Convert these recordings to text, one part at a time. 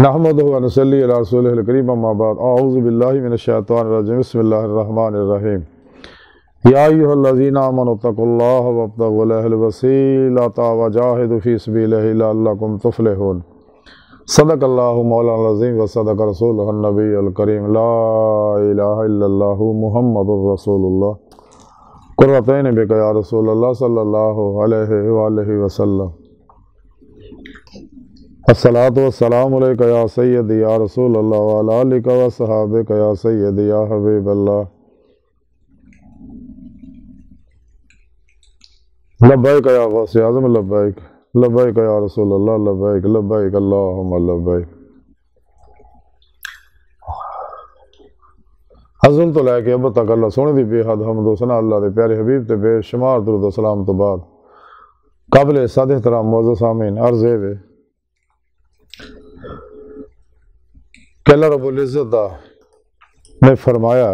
نحمدہ و نصلی علی رسولہ الکریم اما بعد اعوذ باللہ من الشیطان الرجیم بسم اللہ الرحمن الرحیم یا ایھا الذین آمنوا اتقوا اللہ وابتغوا الیہ الوسیلۃ وجاہدوا فی سبیلہ لعلکم تفلحون صدق اللہ مولانا العظیم و صدق رسولہ النبی الکریم لا الہ الا اللہ محمد رسول اللہ قرۃ عین بک یا رسول اللہ صلی اللہ علیہ وآلہ وسلم الصلاۃ والسلام علیک یا سیدی یا رسول اللہ وعلی آلک و صحابک یا سیدی یا حبیب اللہ لبیک یا غوث اعظم لبیک لبیک یا رسول اللہ لبیک لبیک اللہم لبیک۔ ازل تو لے کے اب تک اللہ سونے دی بے حد حمد و ثنا اللہ دے پیارے حبیب تے بے شمار درود و سلام تو بعد قابل صد احترام معزز سامعین عرض ہے کہ اللہ رب العزت نے فرمایا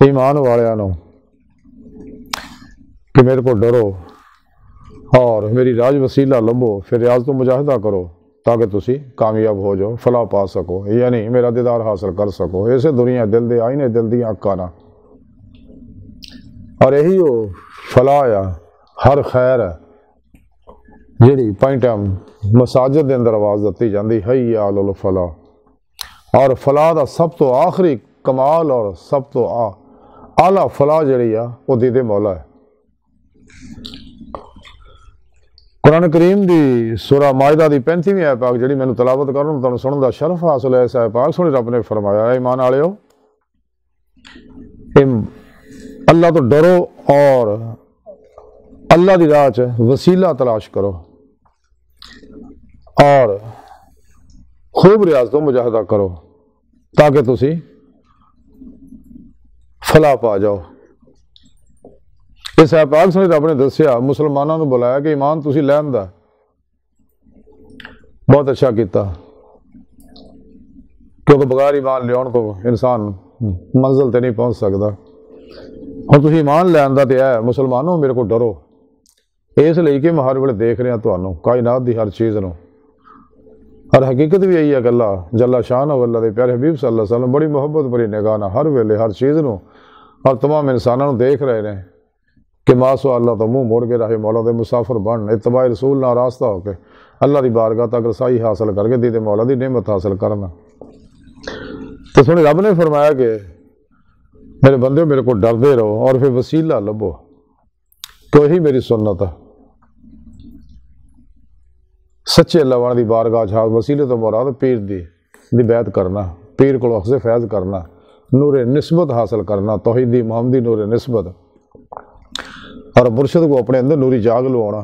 ایمان والیاں کہ میرے کو ڈرو اور میری راج وسیلہ لبو، پھر ریاض تو مجاہدہ کرو تاکہ تسی کامیاب ہو جاؤ، فلاح پا سکو، یعنی میرا دیدار حاصل کر سکو۔ ایسے دنیا دل دے آئینے دل دی اکانا اور یہی وہ فلاح یا ہر خیر ہے جیڑی پینٹم مساجد دے اندر آواز دیتی جاندی حی علی الفلاح، اور فلاح دا سب تو آخری کمال اور سب تو اعلیٰ فلاح جڑی ہے وہ دید مولا ہے۔ قرآن کریم دی سورہ مائدہ دی 35ویں آیت پاک جڑی میں نے تلاوت کروں تو سنن دا شرف حاصل ہے۔ اس آیت پاک سنی رب نے فرمایا ہے ایمان والےو اللہ تو ڈرو اور اللہ دی راہ چ وسیلہ تلاش کرو اور خوب ریاض تو مجاہدہ کرو تاکہ تسی فلاح پا جاؤ۔ اس آیت پاک سنی رب نے دسیا مسلمانوں نے بلایا کہ ایمان تسی لین دا بہت اچھا کیتا، کیونکہ بغیر ایمان لیون تو انسان منزل تے نہیں پہنچ سکتا۔ ہوں تسی ایمان لین دا تے ہے مسلمانوں میرے کو ڈرو، اس لیے کہ میں ہر ویلے دیکھ رہا تمہوں کائنات دی ہر چیز نو، اور حقیقت بھی یہی ہے کہ اللہ جل شان و اللہ دے پیارے حبیب صلی اللہ علیہ وسلم بڑی محبت بڑی نگاہ نہ ہر ویلے ہر چیز نو اور تمام انسانوں دیکھ رہے ہیں کہ ماسو اللہ تو منہ موڑ کے راہ مولا دے مسافر بن اتباع رسول نہ راستہ ہو کے اللہ دی بارگاہ تک رسائی حاصل کر کے دید مولا دی نعمت حاصل کرنا۔ تو سنی رب نے فرمایا کہ میرے بندے میرے کو ڈردے رہو اور پھر وسیلہ لبو، تو یہی میری سنت ہے۔ سچے اللہ والا دی بارگاہ جہاز وسیلے تو مراد پیر دی بیعت کرنا، پیر کو اخذ فیض کرنا، نور نسبت حاصل کرنا، توحیدی محمدی نور نسبت، اور مرشد کو اپنے اندر نوری جاگ لوانا،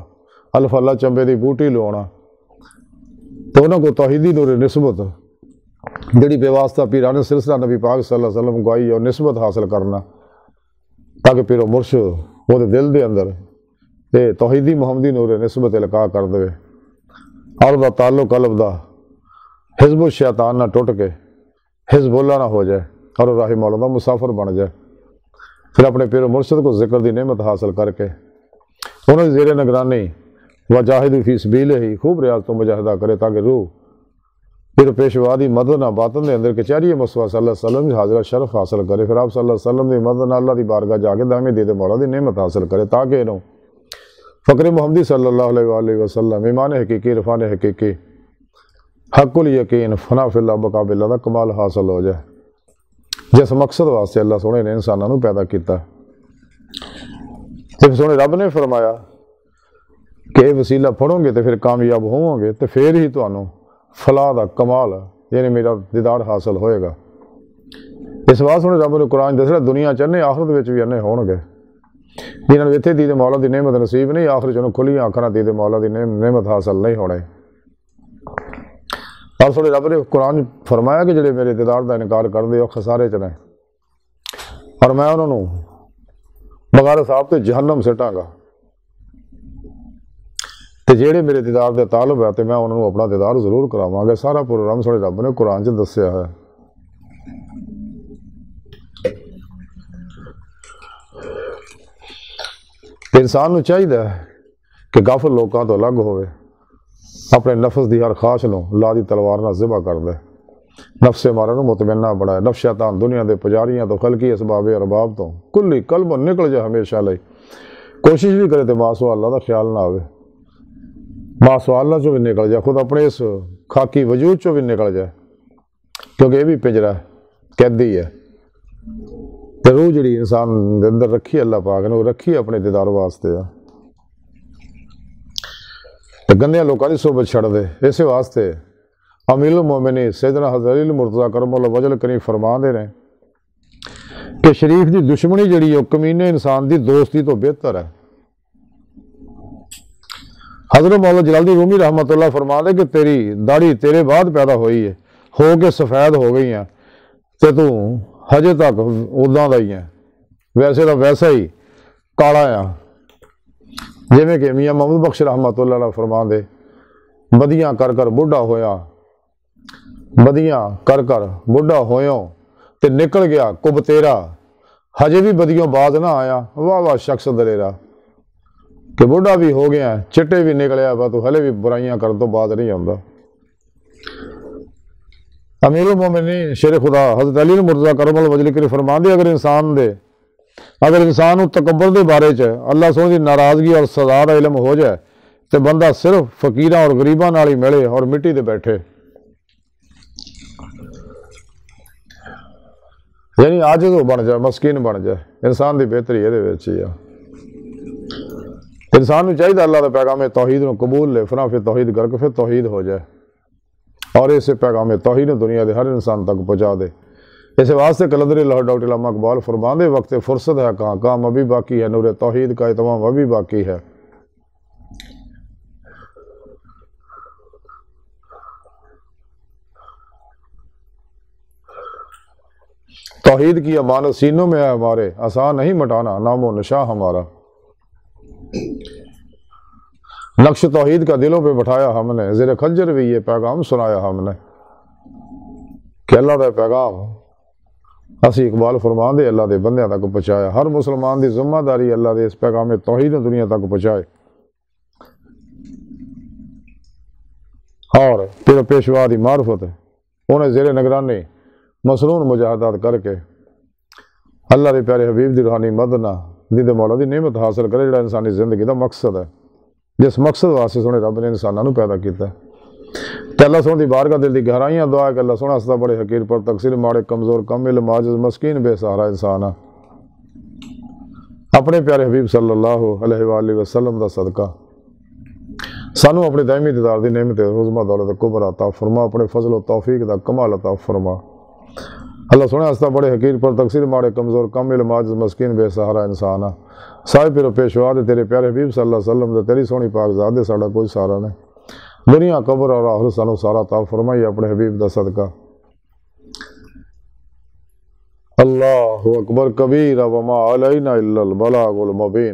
الف اللہ چمبے دی بوٹی لوانا، تو انہوں کو توحیدی نور نسبت جڑی بے واسطہ پیران سلسلہ نبی پاک صلی اللہ علیہ وسلم گوائی اور نسبت حاصل کرنا تاکہ پیر و مرشد وہ دل دے اندر توحیدی محمدی نور نسبت القاء کر دے اور دا تعلق قلب دا حزب الشیطان نہ ٹوٹ کے حزب اللہ نہ ہو جائے اور راہ مولا دا مسافر بن جائے، پھر اپنے پیر و مرشد کو ذکر دی نعمت حاصل کر کے انہوں نے زیر نگرانی وجاہد فی سبیلہ ہی خوب ریاض تو مجاہدہ کرے تاکہ روح پھر پیشوا دی مدد نہ باطن دے اندر کچہری مصطفیٰ صلی اللہ علیہ وسلم کی حاضرہ شرف حاصل کرے، پھر آپ صلی اللہ علیہ وسلم دی مدد نہ اللہ دی بارگاہ جا کے دائمی دید مولا دی نعمت حاصل کرے تاکہ انہوں فقر محمدی صلی اللہ علیہ وآلہ وسلم ایمان حقیقی عرفان حقیقی حق الیقین فنا فی اللہ بقا باللہ دا کمال حاصل ہو جائے جس مقصد واسطے اللہ سونے نے انسانوں نے پیدا کیتا ہے۔ جب سونے رب نے فرمایا کہ یہ وسیلہ پڑھو گے تو پھر کامیاب ہوں گے تو پھر ہی تمہیں فلاح دا کمال یعنی میرا دیدار حاصل ہوئے گا۔ اس بات سونے رب نے قرآن دس رہا دنیا چنے آخرت وچ بھی انے ہون گے جنہوں نے اتنے دید مولا دی نعمت نصیب نہیں، آخر چنوں کھلی آنکھاں دید مولا دی نعمت حاصل نہیں ہونے۔ اور سونے رب نے قرآن فرمایا کہ جڑے میرے دیدار دا انکار کر دے وہ خسارے چ رہے اور میں انہوں نے بغیر حساب تے جہنم سٹاں گا، تے جڑے میرے دیدار دے طالب ہے تے میں انہوں نے اپنا دیدار ضرور کراواں گا۔ سارا پروگرام سونے رب نے قرآن چ دسیا ہے۔ انسان نو چاہیے کہ غافل لوکاں تو الگ ہوئے اپنے نفس دی ہر خواہش نو لا دی تلوار نہ ذبح کر دے، نفس مارا نو مطمئنہ بڑھائے، نفس شیطان دنیا دے پجاریاں تو خلقی اسباب ارباب تو کلی قلب نکل جائے ہمیشہ لئی، کوشش بھی کرے تو ماسو اللہ دا خیال نہ آوے، ماسو اللہ چو بھی نکل جائے، خود اپنے اس خاکی وجود چو بھی نکل جائے، کیونکہ یہ بھی پنجرہ ہے، قیدی ہے، تے روح جڑی انسان دے اندر رکھی اللہ پاک نے وہ رکھی اپنے دیدار واسطے، گندے لوگوں کی صحبت چھڑ دے، اس واسطے امیر المومنین سیدنا حضرت علی مرتضیٰ کرم اللہ وجل کریم فرما دے رہے کہ شریف دی دشمنی جڑی ہے کمینے انسان دی دوستی تو بہتر ہے۔ حضرت مولا جلال الدین رومی رحمۃ اللہ فرما دے کہ تیری داڑھی تیرے بعد پیدا ہوئی ہے، ہو کے سفید ہو گئی ہیں، تے تو ہجے تک اُداں دا ہی ہے، ویسے تو ویسا ہی کالا ہے، جیویں کہ میاں محمود بخش رحمۃ اللہ علیہ فرما دے بدیاں کر کر بڈھا ہویا، بدیاں کر کر بڈھا ہویوں تے نکل گیا کب تیرا، ہجے بھی بدیوں باز نہ آیا، واہ واہ شخص دلیرا، کہ بڈھا بھی ہو گیا چٹے بھی نکلیا با تو ہلے بھی برائیاں کر تو باز نہیں آتا۔ امیر المومنین شیر خدا حضرت علی مرتضیٰ کرم اللہ وجل کریم فرما دے اگر انسان تکبر دے بارے چ اللہ سونے دی ناراضگی اور سزا دا علم ہو جائے تو بندہ صرف فقیراں اور غریباں نال ہی ملے اور مٹی دے بیٹھے، یعنی عاجز بن جائے، مسکین بن جائے، انسان دی بہتری یہ ہی ہے۔ انسان کو چاہیے اللہ دا پیغام توحید نو قبول لے، فنا پھر توحید کر کے پھر توحید ہو جائے اور اسے پیغام توحید دنیا دے ہر انسان تک پہنچا دے۔ اس واسطے کلندر لاہور ڈاکٹر علامہ اقبال فرما دے وقت فرصت ہے کہاں، کام ابھی باقی ہے، نور توحید کا اہتمام ابھی باقی ہے۔ توحید کی امانت سینوں میں ہے ہمارے، آسان نہیں مٹانا نام و نشاں ہمارا، نقش توحید کا دلوں پہ بٹھایا ہم نے، زیر خنجر بھی یہ پیغام سنایا ہم نے کہ اللہ دا پیغام اسی اقبال فرما دے اللہ دے بندیاں تک پہنچایا، ہر مسلمان دی ذمہ داری اللہ دے اس پیغام توحید دنیا تک پہنچائے، اور پھر پیشوا دی معرفت انہیں زیر نگرانی مسنون مجاہدات کر کے اللہ دے پیارے حبیب دی روحانی مدد دید مولا دی نعمت حاصل کرے، جڑا انسانی زندگی دا مقصد ہے، جس مقصد واسطے سونے رب نے انسانوں پیدا کیتا ہے۔ کہ اللہ سونے دی بارگاہ دل دی گہرائیاں دعا ہے کہ اللہ سونا استا بڑے حقیر پر تقصیر ماڑے کمزور کم علم عاجز مسکین بے سہارا انسان اپنے پیارے حبیب صلی اللہ علیہ وآلہ وسلم دا صدقہ سانو اپنے دائمی دیدار دی نعمت عظمی دولت کبریٰ عطا فرما، اپنے فضل و توفیق دا کمال عطا فرما۔ اللہ سونا استا بڑے حقیر پر تقصیر ماڑے کمزور کم علم عاجز مسکین بے سہارا انسان صاحب پیرو پیشوا دے تیرے پیارے حبیب صلی اللہ علیہ وسلم دے تیری سونی پاک ذات دے ساڑا کوئی سہارا نہیں، دنیا قبر اور آخرت سانو سارا عطا فرمائی اپنے حبیب دا صدقہ۔ اللہ اکبر کبیرہ وما علینا الا البلاغ المبین۔